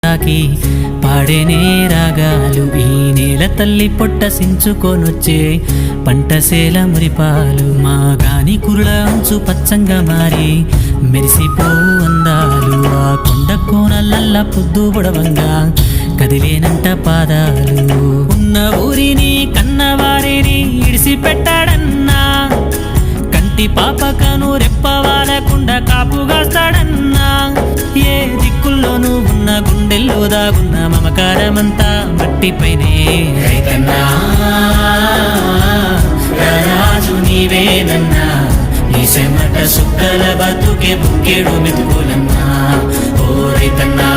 తాకి పాడేనే రాగాలు. ఈ నేల తల్లి పొట్ట సించుకొనొచ్చే పంటసేల మురిపాలు. మా గాని కురుల అంచు పచ్చంగా మారి మెరిసిపో అందాలు. ఆ కొండ కోనలల్ల పొద్దు బుడవంగా కదిలేనంట పాదాలు. ఉన్న ఊరిని కన్నవారిని ఇడిసి పెట్టాడన్నా, కంటి పాపకను రెప్పవాలకుండా కాపుగాస్తాడన్నా. ఏ దిక్కుల్లోనూ ఉన్న గుండెల్లో దాగున్న మమకారమంతా మట్టిపైనే. రైతన్నా రాజు నీవేనన్నా, నీ చెమట సుక్కల బతుకే బుక్కెడు మెతుకులన్నా. ఓ రైతన్నా